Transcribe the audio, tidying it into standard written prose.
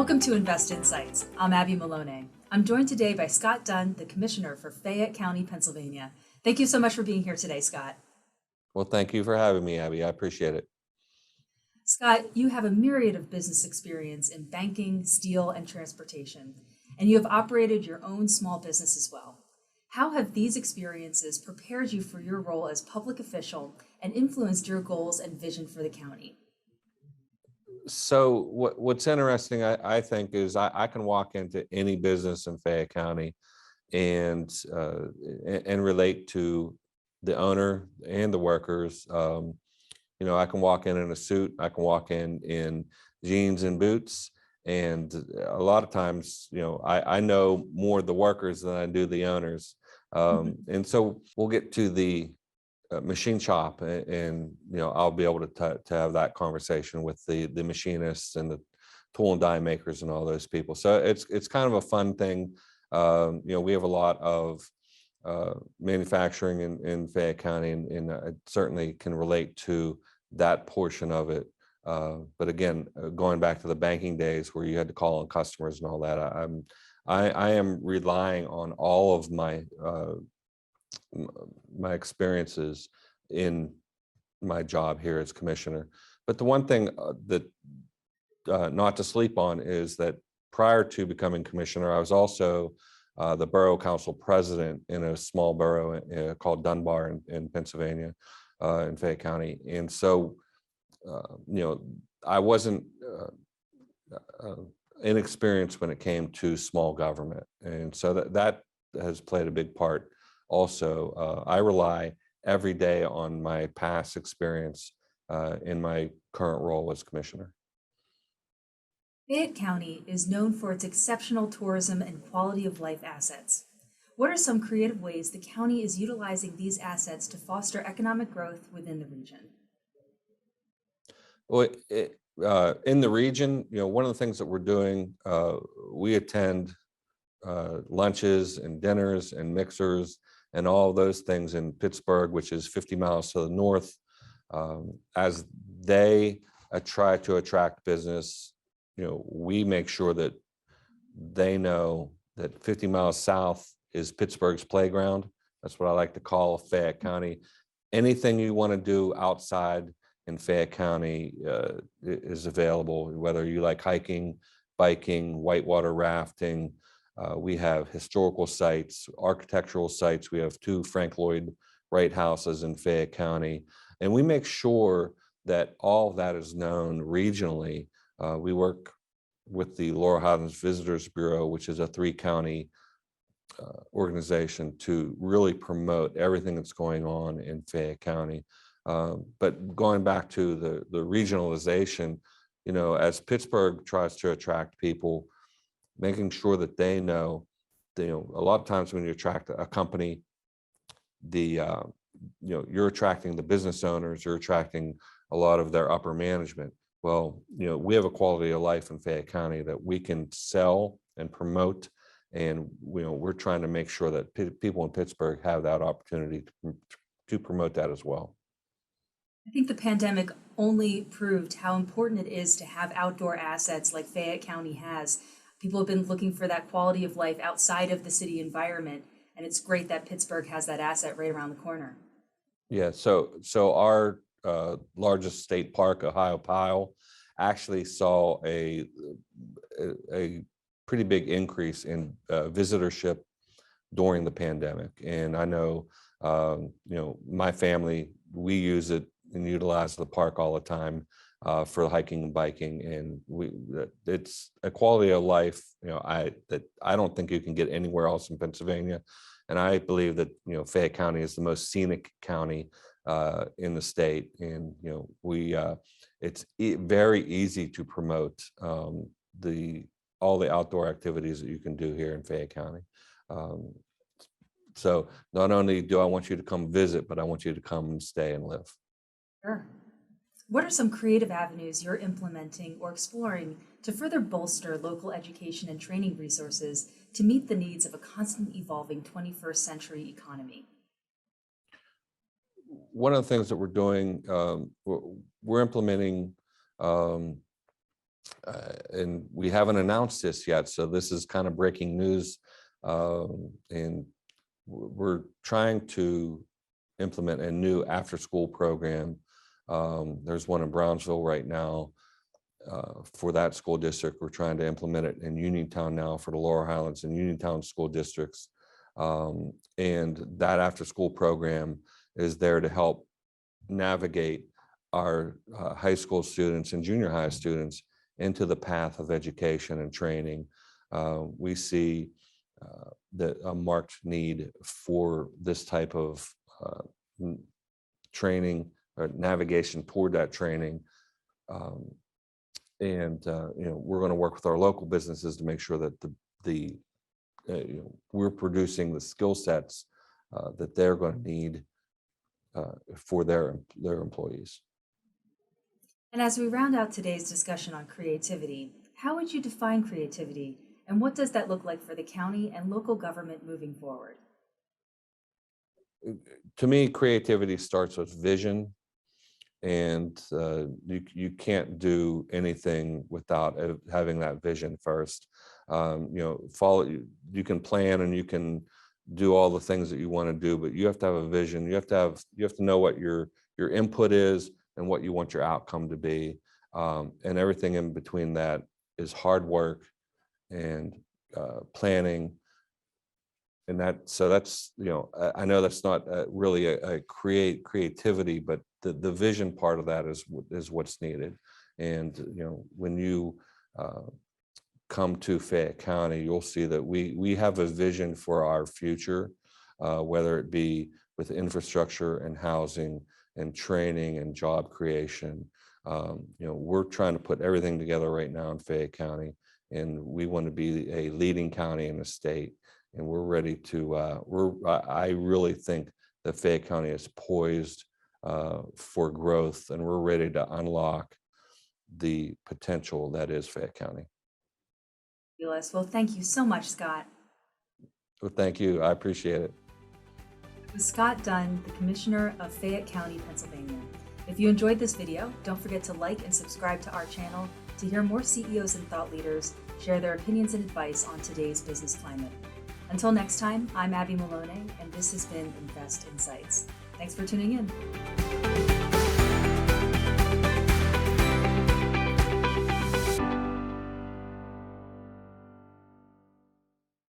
Welcome to Invest Insights. I'm Abby Maloney. I'm joined today by Scott Dunn, the Commissioner for Fayette County, Pennsylvania. Thank you so much for being here today, Scott. Well, thank you for having me, Abby. I appreciate it. Scott, you have a myriad of business experience in banking, steel, and transportation, and you have operated your own small business as well. How have these experiences prepared you for your role as public official and influenced your goals and vision for the county? So what's interesting, I think, is I can walk into any business in Fayette County and relate to the owner and the workers. I can walk in a suit. I can walk in jeans and boots. And a lot of times, I know more of the workers than I do the owners. And so we'll get to the machine shop, and I'll be able to have that conversation with the machinists and the tool and die makers and all those people. So it's kind of a fun thing. We have a lot of manufacturing in Fayette County, and I certainly can relate to that portion of it. But again, going back to the banking days where you had to call on customers and all that, I am relying on all of my experiences in my job here as commissioner. But the one thing that not to sleep on is that prior to becoming commissioner, I was also the borough council president in a small borough called Dunbar in Pennsylvania, in Fayette County. And so, I wasn't inexperienced when it came to small government. And so that has played a big part. Also, I rely every day on my past experience in my current role as commissioner. Fayette County is known for its exceptional tourism and quality of life assets. What are some creative ways the county is utilizing these assets to foster economic growth within the region? Well, in the region, one of the things that we're doing, we attend lunches and dinners and mixers and all of those things in Pittsburgh, which is 50 miles to the north. As they try to attract business, we make sure that they know that 50 miles south is Pittsburgh's playground. That's what I like to call Fayette County. Anything you want to do outside in Fayette County is available, whether you like hiking, biking, whitewater rafting. We have historical sites, architectural sites. We have 2 Frank Lloyd Wright houses in Fayette County. And we make sure that all of that is known regionally. We work with the Laurel Highlands Visitors Bureau, which is a 3-county organization, to really promote everything that's going on in Fayette County. But going back to the regionalization, as Pittsburgh tries to attract people, making sure that they know, a lot of times when you attract a company, you're attracting the business owners, you're attracting a lot of their upper management. Well, we have a quality of life in Fayette County that we can sell and promote, and we're trying to make sure that people in Pittsburgh have that opportunity to promote that as well. I think the pandemic only proved how important it is to have outdoor assets like Fayette County has. People have been looking for that quality of life outside of the city environment, and it's great that Pittsburgh has that asset right around the corner. Yeah, so our largest state park, Ohio Pile, actually saw a pretty big increase in visitorship during the pandemic. And I know, my family, we use it and utilize the park all the time for hiking and biking, and it's a quality of life that I don't think you can get anywhere else in Pennsylvania. And I believe that Fayette County is the most scenic county in the state, and it's very easy to promote all the outdoor activities that you can do here in Fayette County. So not only do I want you to come visit, but I want you to come and stay and live. Sure. What are some creative avenues you're implementing or exploring to further bolster local education and training resources to meet the needs of a constantly evolving 21st century economy? One of the things that we're doing, we're implementing And we haven't announced this yet, so this is kind of breaking news. And we're trying to implement a new after-school program. There's one in Brownsville right now for that school district. We're trying to implement it in Uniontown now for the Lower Highlands and Uniontown school districts. And that after-school program is there to help navigate our high school students and junior high students into the path of education and training. We see that a marked need for this type of training or navigation toward that training. We're going to work with our local businesses to make sure that we're producing the skill sets that they're going to need for their employees. And as we round out today's discussion on creativity, how would you define creativity, and what does that look like for the county and local government moving forward? To me, creativity starts with vision, and you can't do anything without having that vision first. You can plan and you can do all the things that you want to do, but you have to have a vision. You have to know what your input is and what you want your outcome to be, and everything in between that is hard work and planning. And that's I know that's not really a creativity, but the vision part of that is what's needed. And when you come to Fayette County, you'll see that we have a vision for our future, whether it be with infrastructure and housing and training and job creation. We're trying to put everything together right now in Fayette County, and we want to be a leading county in the state. And we're ready to, I really think that Fayette County is poised for growth, and we're ready to unlock the potential that is Fayette County. Fabulous. Well, thank you so much, Scott. Well, thank you. I appreciate it. It was Scott Dunn, the Commissioner of Fayette County, Pennsylvania. If you enjoyed this video, don't forget to like and subscribe to our channel to hear more CEOs and thought leaders share their opinions and advice on today's business climate. Until next time, I'm Abby Maloney, and this has been Invest Insights. Thanks for tuning in.